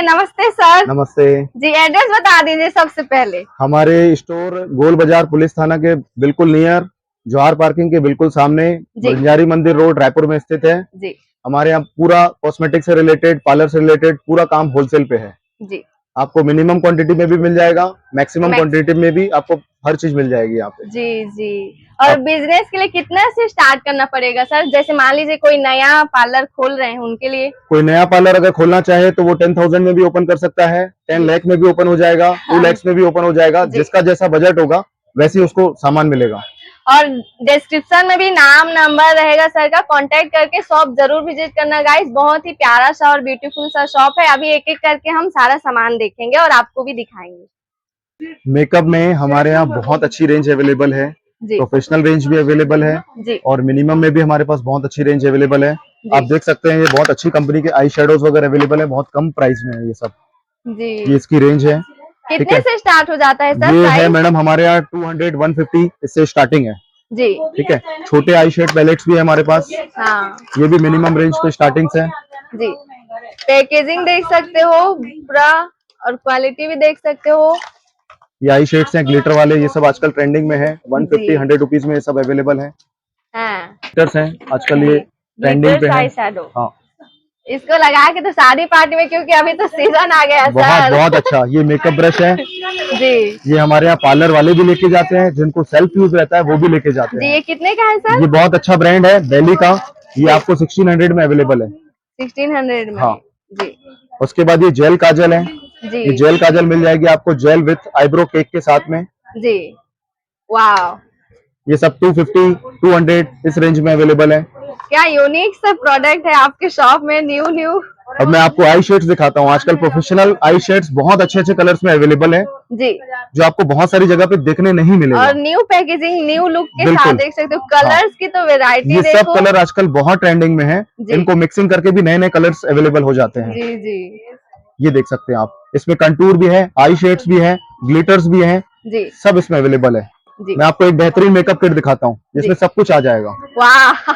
नमस्ते सर। नमस्ते जी, एड्रेस बता दीजिए सबसे पहले। हमारे स्टोर गोल बाजार पुलिस थाना के बिल्कुल नियर, जवाहर पार्किंग के बिल्कुल सामने, बंजारी मंदिर रोड, रायपुर में स्थित है। जी। हमारे यहाँ पूरा कॉस्मेटिक से रिलेटेड, पार्लर से रिलेटेड पूरा काम होलसेल पे है। जी। आपको मिनिमम क्वांटिटी में भी मिल जाएगा, मैक्सिमम क्वांटिटी में भी आपको हर चीज मिल जाएगी यहाँ पे। जी जी। और बिजनेस के लिए कितना से स्टार्ट करना पड़ेगा सर? जैसे मान लीजिए कोई नया पार्लर खोल रहे हैं उनके लिए। कोई नया पार्लर अगर खोलना चाहे तो वो 10,000 में भी ओपन कर सकता है, 10 लाख में भी ओपन हो जाएगा, 2 लाख में भी ओपन हो जाएगा। जिसका जैसा बजट होगा वैसे ही उसको सामान मिलेगा। और डिस्क्रिप्शन में भी नाम नंबर रहेगा सर का, कांटेक्ट करके शॉप जरूर विजिट करना गाइस। बहुत ही प्यारा सा और ब्यूटीफुल सा शॉप है। अभी एक एक करके हम सारा सामान देखेंगे और आपको भी दिखाएंगे। मेकअप में हमारे यहाँ बहुत अच्छी रेंज अवेलेबल है, प्रोफेशनल रेंज भी अवेलेबल है और मिनिमम में भी हमारे पास बहुत अच्छी रेंज अवेलेबल है। आप देख सकते हैं ये बहुत अच्छी कंपनी के आई शेडोज वगैरह अवेलेबल है, बहुत कम प्राइस में है ये सब। ये इसकी रेंज है। कितने से स्टार्ट हो जाता है सर? ये है मैडम हमारे यहाँ 200, 150 इससे स्टार्टिंग है जी। ठीक है। छोटे आई शेड पैलेट्स भी है हमारे पास। हाँ। ये भी मिनिमम रेंज पे स्टार्टिंग से है जी। पैकेजिंग देख सकते हो पूरा और क्वालिटी भी देख सकते हो। ये आई शेड्स हैं ग्लिटर वाले, ये सब आजकल ट्रेंडिंग में है। 150, 100 रुपीज में ये सब अवेलेबल है। ग्लिटर्स हैं आजकल ये ट्रेंडिंग पे है। हाँ, इसको लगा के तो शादी पार्टी में, क्योंकि अभी तो सीजन आ गया बहुत बहुत अच्छा। ये मेकअप ब्रश है जी। ये हमारे यहाँ पार्लर वाले भी लेके जाते हैं, जिनको सेल्फ यूज रहता है वो भी लेके जाते हैं। जी। ये कितने का है सर? ये बहुत अच्छा ब्रांड है दिल्ली का। ये आपको 1600 में अवेलेबल है। 1600 में? हाँ जी। उसके बाद ये जेल काजल है जी। ये जेल काजल मिल जाएगी आपको जेल विथ आईब्रो केक के साथ में जी। वाह, ये सब 250, 200 इस रेंज में अवेलेबल है। क्या यूनिक सा प्रोडक्ट है आपके शॉप में, न्यू न्यू। अब मैं आपको आई शेड्स दिखाता हूँ। आजकल प्रोफेशनल आई शेड्स बहुत अच्छे अच्छे कलर्स में अवेलेबल है जी, जो आपको बहुत सारी जगह पे देखने नहीं मिलेगा। और न्यू पैकेजिंग, न्यू लुक के साथ देख सकते हो। कलर्स की तो वेरायटी ये देखो। सब कलर आजकल बहुत ट्रेंडिंग में है। इनको मिक्सिंग करके भी नए नए कलर्स अवेलेबल हो जाते हैं। जी जी। ये देख सकते हैं आप, इसमें कंटूर भी है, आई शेड्स भी है, ग्लिटर्स भी है जी, सब इसमें अवेलेबल है। मैं आपको एक बेहतरीन मेकअप किट दिखाता हूँ जिसमें सब कुछ आ जाएगा। वाह,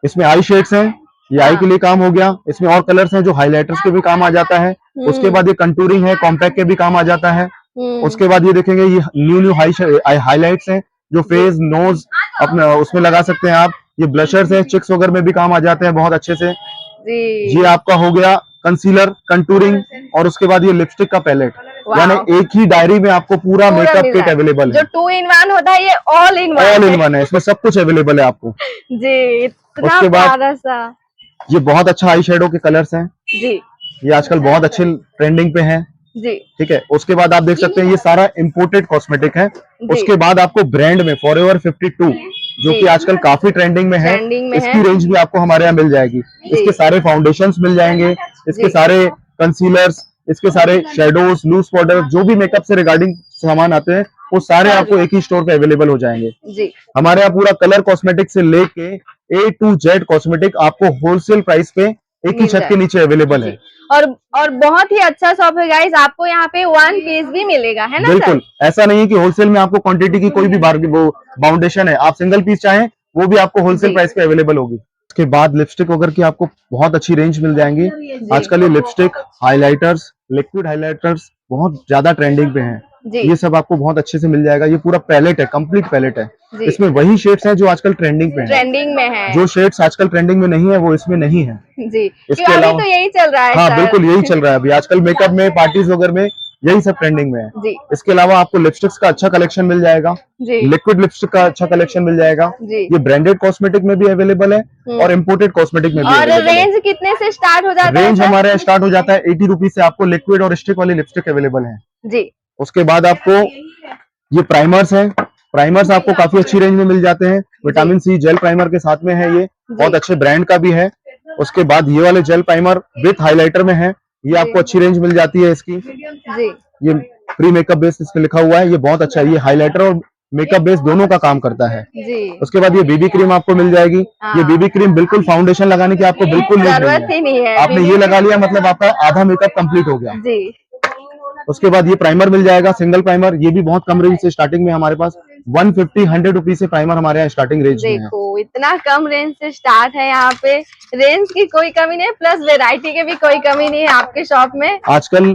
इसमें आई शेड्स हैं, ये आई के लिए काम हो गया। इसमें और कलर्स हैं जो हाइलाइटर्स के भी काम आ जाता है। उसके बाद ये कंटूरिंग है, कॉम्पैक्ट के भी काम आ जाता है। उसके बाद ये देखेंगे ये न्यू न्यू हाइलाइट्स हैं जो फेस नोज अपने उसमें लगा सकते हैं आप। ये ब्लशर्स है, चिक्स वगैरह में भी काम आ जाते हैं बहुत अच्छे से। ये आपका हो गया कंसीलर, कंटूरिंग और उसके बाद ये लिपस्टिक का पैलेट, यानी एक ही डायरी में आपको पूरा मेकअप किट अवेलेबल है। जो 2 in 1 होता है, ये ऑल इन वन है। इसमें सब कुछ अवेलेबल है आपको जी। उसके बाद ये बहुत अच्छा आई शेडो के कलर्स हैं जी, ये आजकल बहुत अच्छे ट्रेंडिंग पे हैं जी ठीक है। उसके बाद आप देख सकते हैं ये सारा इम्पोर्टेड कॉस्मेटिक है। उसके बाद आपको ब्रांड में फॉरएवर 52 जो कि आजकल काफी ट्रेंडिंग में है, इसकी रेंज भी आपको हमारे यहाँ मिल जाएगी। इसके सारे फाउंडेशंस मिल जाएंगे, इसके सारे कंसीलर्स, इसके सारे शेडोज, लूज पाउडर, जो भी मेकअप से रिगार्डिंग सामान आते हैं वो सारे आपको एक ही स्टोर पे अवेलेबल हो जाएंगे जी। हमारे यहाँ पूरा कलर कॉस्मेटिक से लेके A to Z कॉस्मेटिक आपको होलसेल प्राइस पे एक ही छत के नीचे अवेलेबल है। और बहुत ही अच्छा शॉप है गाइस। आपको यहाँ पे 1 पीस भी मिलेगा, है ना? बिल्कुल, ऐसा नहीं है कि होलसेल में आपको क्वांटिटी की कोई भी बाउंडेशन है। आप सिंगल पीस चाहें वो भी आपको होलसेल प्राइस पे अवेलेबल होगी। उसके बाद लिपस्टिक वगैरह की आपको बहुत अच्छी रेंज मिल जाएंगी। आजकल ये लिपस्टिक, हाइलाइटर्स, लिक्विड हाइलाइटर्स बहुत ज्यादा ट्रेंडिंग पे हैं। ये सब आपको बहुत अच्छे से मिल जाएगा। ये पूरा पैलेट है, कंप्लीट पैलेट है। इसमें वही शेड्स हैं जो आजकल ट्रेंडिंग में है। जो शेड्स आजकल ट्रेंडिंग में नहीं है वो इसमें नहीं है जी। इसके अलावा तो यही चल रहा है। हाँ बिल्कुल यही चल रहा है अभी आजकल मेकअप में, पार्टीज वगैरह में यही सब ट्रेंडिंग में है जी। इसके अलावा आपको लिपस्टिक्स का अच्छा कलेक्शन मिल जाएगा, लिक्विड लिपस्टिक का अच्छा कलेक्शन मिल जाएगा। ये ब्रांडेड कॉस्मेटिक में भी अवेलेबल है और इम्पोर्टेड कॉस्मेटिक में भी। और रेंज कितने से स्टार्ट हो जाता है? रेंज हमारे यहाँ स्टार्ट हो जाता है 80 रुपीज से। आपको लिक्विड और स्टिक वाली लिपस्टिक अवेलेबल है जी। उसके बाद आपको ये प्राइमर्स हैं, प्राइमर्स आपको काफी अच्छी रेंज में मिल जाते हैं। विटामिन सी जेल प्राइमर के साथ में है, ये बहुत अच्छे ब्रांड का भी है। उसके बाद ये वाले जेल प्राइमर विथ हाइलाइटर में है, ये आपको अच्छी रेंज मिल जाती है इसकी जी। ये प्री मेकअप बेस इस पे लिखा हुआ है, ये बहुत अच्छा है। ये हाइलाइटर और मेकअप बेस दोनों का काम करता है जी। उसके बाद ये बीबी क्रीम आपको मिल जाएगी। ये बीबी क्रीम बिल्कुल फाउंडेशन लगाने की आपको बिल्कुल जरूरत ही नहीं है। आपने ये लगा लिया मतलब आपका आधा मेकअप कंप्लीट हो गया जी। उसके बाद ये प्राइमर मिल जाएगा, सिंगल प्राइमर। ये भी बहुत कम रेंज से स्टार्टिंग में हमारे पास 150-100 रुपीज से प्राइमर हमारे यहाँ स्टार्टिंग रेंज में है। देखो इतना कम रेंज से स्टार्ट है यहाँ पे, रेंज की कोई कमी नहीं है, प्लस वेरायटी की भी कोई कमी नहीं है आपके शॉप में। आजकल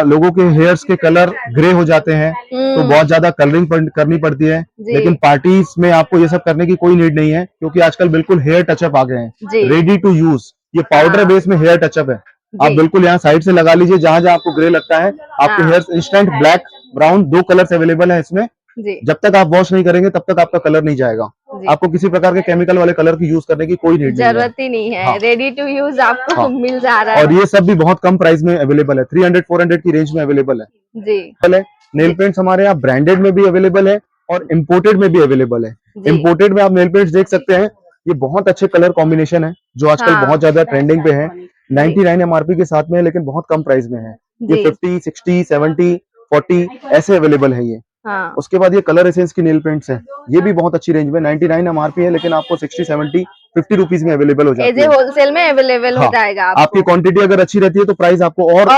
लोगों के हेयर्स के कलर ग्रे हो जाते हैं तो बहुत ज्यादा कलरिंग करनी पड़ती है, लेकिन पार्टीज में आपको ये सब करने की कोई नीड नहीं है, क्योंकि आजकल बिल्कुल हेयर टचअप आ गए हैं, रेडी टू यूज। ये पाउडर बेस में हेयर टचअप है, आप बिल्कुल यहाँ साइड से लगा लीजिए, जहां जहां आपको ग्रे लगता है आपके hair instant black brown 2 colours available है इसमें। जब तक आप वॉश नहीं करेंगे तब तक आपका कलर नहीं जाएगा, आपको किसी प्रकार के केमिकल वाले कलर की यूज करने की कोई जरूरत ही नहीं है। रेडी टू यूज आपको मिल जा रहा है, और ये सब भी बहुत कम प्राइस में अवेलेबल है, 300-400 की रेंज में अवेलेबल है जी। नेल पेंट्स हमारे यहाँ ब्रांडेड में भी अवेलेबल है और इम्पोर्टेड में भी अवेलेबल है। इम्पोर्टेड में आप नेल पेंट्स देख सकते हैं, ये बहुत अच्छे कलर कॉम्बिनेशन है जो आजकल बहुत ज्यादा ट्रेंडिंग पे है। 99 MRP के साथ में है, लेकिन बहुत कम प्राइस में है। ये 50, 60, 70, 40 ऐसे अवेलेबल है ये। उसके बाद ये कलर एसेंस की नेल पेंट्स हैं, ये भी बहुत अच्छी रेंज में 99 MRP है, लेकिन आपको 60, 70, 50 रुपीज में अवेलेबल हो जाती है। होलसेल में अवेलेबल हो जाएगा आपकी क्वांटिटी अगर अच्छी रहती है तो प्राइस आपको और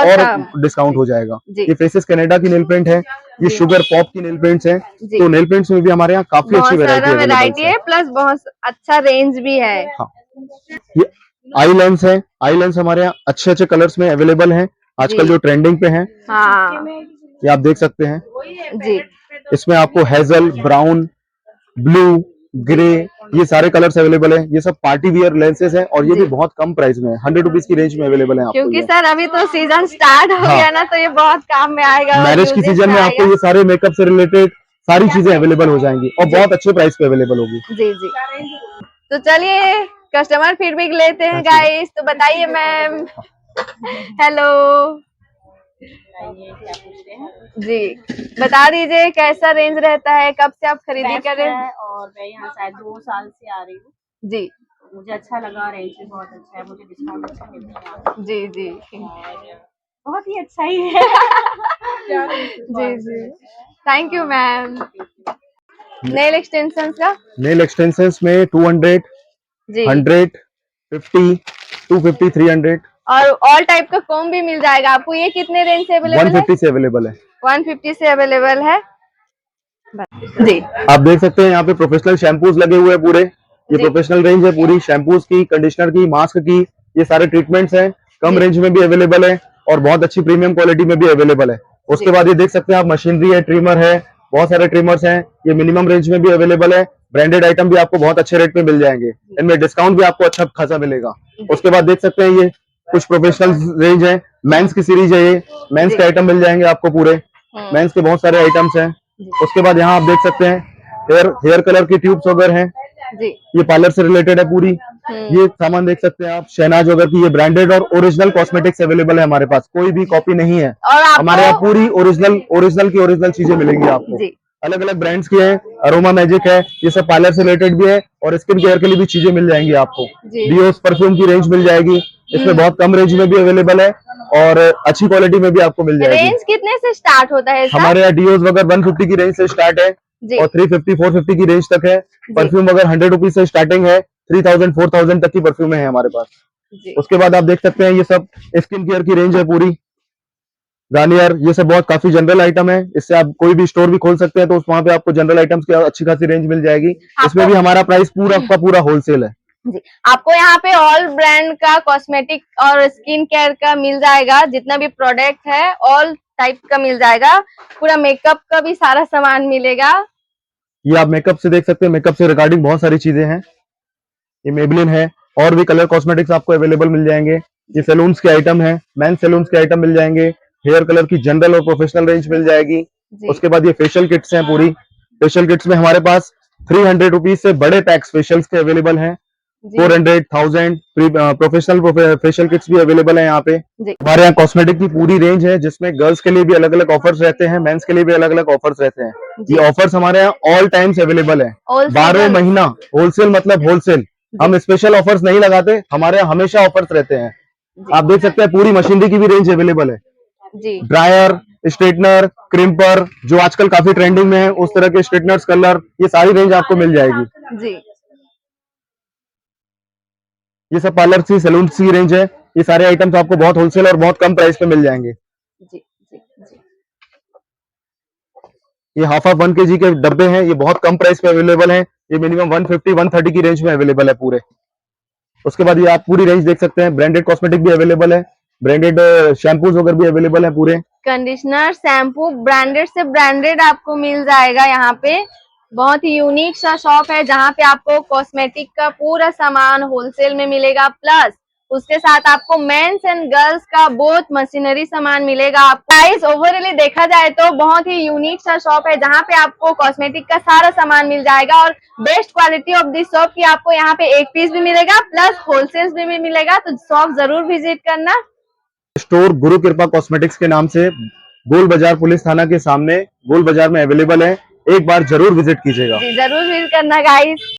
डिस्काउंट हो जाएगा। ये फेसेस कनाडा की नेल पेंट है, ये शुगर पॉप की नेल पेंट्स हैं, तो नेल पेंट्स में भी हमारे यहाँ काफी अच्छी वैरायटी है, प्लस बहुत अच्छा रेंज भी है। ये आई लेंस है, आई लेंस हमारे यहाँ अच्छे अच्छे कलर्स में अवेलेबल है, आजकल जो ट्रेंडिंग पे है। ये आप देख सकते हैं जी, इसमें आपको हेजल, ब्राउन, ब्लू, ग्रे ये सारे कलर्स अवेलेबल है। ये सब पार्टी वियर लेंसेज हैं और ये भी बहुत कम प्राइस में है, 100 रुपीज की रेंज में अवेलेबल है आपको। क्योंकि सर अभी तो सीजन स्टार्ट हो गया ना, तो ये बहुत काम में आएगा। मैरिज की सीजन में आपको ये सारे मेकअप से रिलेटेड सारी चीजें अवेलेबल हो जाएंगी और बहुत अच्छे प्राइस पे अवेलेबल होगी। जी जी, तो चलिए कस्टमर फीडबैक लेते हैं गाइस। तो बताइए मैम। हेलो जी, बता दीजिए कैसा रेंज रहता है, कब से आप खरीदी कर रहे हैं? और मैं यहाँ शायद 2 साल से आ रही हूँ जी। मुझे अच्छा लगा, रेंज भी बहुत अच्छा है, मुझे डिस्काउंट अच्छा मिलता है। जी जी, बहुत ही अच्छा ही है। जी जी, thank you ma'am. Nail extensions का? नेल एक्सटेंशंस में 200, 100, 50, 250, 300 और ऑल टाइप का कोम भी मिल जाएगा आपको। ये कितने रेंज से अवेलेबल है? 150 से अवेलेबल है। 150 से अवेलेबल है जी। आप देख सकते हैं यहाँ पे प्रोफेशनल शैम्पूज लगे हुए हैं पूरे, ये प्रोफेशनल रेंज है पूरी, शैम्पूज की, कंडीशनर की, मास्क की, ये सारे ट्रीटमेंट्स हैं, कम रेंज में भी अवेलेबल है और बहुत अच्छी प्रीमियम क्वालिटी में भी अवेलेबल है। उसके बाद ये देख सकते हैं आप मशीनरी है, ट्रिमर है, बहुत सारे ट्रिमर्स हैं, ये मिनिमम रेंज में भी अवेलेबल है। ब्रांडेड आइटम भी आपको बहुत अच्छे रेट में मिल जाएंगे, इनमें डिस्काउंट भी आपको अच्छा खासा मिलेगा। उसके बाद देख सकते हैं ये कुछ प्रोफेशनल रेंज है, मेंस की सीरीज है, ये मेंस के आइटम मिल जाएंगे आपको पूरे, मेंस के बहुत सारे आइटम्स हैं। उसके बाद यहाँ आप देख सकते हैं हेयर कलर की ट्यूब्स वगैरह हैं, ये पार्लर से रिलेटेड है पूरी। ये सामान देख सकते हैं आप, शहनाज वगैरह की, ये ब्रांडेड और ओरिजिनल कॉस्मेटिक्स अवेलेबल है हमारे पास, कोई भी कॉपी नहीं है हमारे यहाँ, पूरी ओरिजिनल चीजें मिलेंगी आपको। अलग अलग ब्रांड्स की है, अरोमा मैजिक है, ये सब पार्लर से रिलेटेड भी है और स्किन केयर के लिए भी चीजें मिल जाएंगी आपको। डियोस परफ्यूम की रेंज मिल जाएगी, इसमें बहुत कम रेंज में भी अवेलेबल है और अच्छी क्वालिटी में भी आपको मिल जाएगी। रेंज कितने से स्टार्ट होता है? हमारे यहाँ डियोस वगैरह 150 की रेंज से स्टार्ट है और 350, 450 की रेंज तक है। परफ्यूम वगैरह 100 रुपीज से स्टार्टिंग है, 3000, 4000 तक की परफ्यूम है हमारे पास। उसके बाद आप देख सकते हैं ये सब स्किन केयर की रेंज है पूरी, गार्नियर, ये सब बहुत काफी जनरल आइटम है, इससे आप कोई भी स्टोर भी खोल सकते हैं, तो वहाँ पे आपको जनरल आइटम्स की अच्छी खासी रेंज मिल जाएगी। इसमें भी हमारा प्राइस पूरा का पूरा होलसेल है जी। आपको यहाँ पे ऑल ब्रांड का कॉस्मेटिक और स्किन केयर का मिल जाएगा, जितना भी प्रोडक्ट है ऑल टाइप का मिल जाएगा, पूरा मेकअप का भी सारा सामान मिलेगा। ये आप मेकअप से देख सकते हैं, मेकअप से रिगार्डिंग बहुत सारी चीजें हैं, ये मेबलिन है और भी कलर कॉस्मेटिक्स आपको अवेलेबल मिल जाएंगे। ये सैलून्स के आइटम है, मेन सैलून्स के आइटम मिल जाएंगे, हेयर कलर की जनरल और प्रोफेशनल रेंज मिल जाएगी। उसके बाद ये फेशियल किट्स हैं पूरी, फेशियल किट्स में हमारे पास 300 रुपीज से बड़े पैक्स फेशियल्स के अवेलेबल हैं, 400, 1000 प्रोफेशनल फेशियल किट्स भी अवेलेबल है यहाँ पे। हमारे यहाँ कॉस्मेटिक की पूरी रेंज है, जिसमें गर्ल्स के लिए भी अलग अलग ऑफर्स रहते हैं, मेंस के लिए भी अलग अलग ऑफर्स रहते हैं। ये ऑफर्स हमारे यहाँ ऑल टाइम्स अवेलेबल है, 12 महीना होलसेल, मतलब होलसेल, हम स्पेशल ऑफर्स नहीं लगाते, हमारे यहाँ हमेशा ऑफर्स रहते हैं। आप देख सकते हैं पूरी मशीनरी की भी रेंज अवेलेबल है, ड्रायर, स्ट्रेटनर, क्रिम्पर, जो आजकल काफी ट्रेंडिंग में है, उस तरह के स्ट्रेटनर्स, कलर, ये सारी रेंज आपको मिल जाएगी जी। ये सब पार्लर की, सैलून की रेंज है, ये सारे आइटम्स आपको बहुत होलसेल और बहुत कम प्राइस पे मिल जाएंगे जी। ये हाफ 1 kg के डब्बे हैं, ये बहुत कम प्राइस पे अवेलेबल हैं। ये मिनिमम 150-130 की रेंज में अवेलेबल है पूरे। उसके बाद ये आप पूरी रेंज देख सकते हैं, ब्रांडेड कॉस्मेटिक भी अवेलेबल है, ब्रांडेड शैम्पूज वगैरह भी अवेलेबल है पूरे। कंडीशनर, शैम्पू ब्रांडेड से ब्रांडेड आपको मिल जाएगा यहाँ पे। बहुत ही यूनिक सा शॉप है जहाँ पे आपको कॉस्मेटिक का पूरा सामान होलसेल में मिलेगा, प्लस उसके साथ आपको मेंस एंड गर्ल्स का बहुत मशीनरी सामान मिलेगा। आपको गाइस ओवरऑली देखा जाए तो बहुत ही यूनिक सा शॉप है जहाँ पे आपको कॉस्मेटिक का सारा सामान मिल जाएगा, और best quality of this shop की आपको यहाँ पे एक पीस भी मिलेगा, प्लस होलसेल में भी मिलेगा। तो शॉप जरूर विजिट करना। स्टोर गुरु कृपा कॉस्मेटिक्स के नाम से गोल बाजार पुलिस थाना के सामने गोल बाजार में अवेलेबल है, एक बार जरूर विजिट कीजिएगा। जरूर विजिट करना गाइस।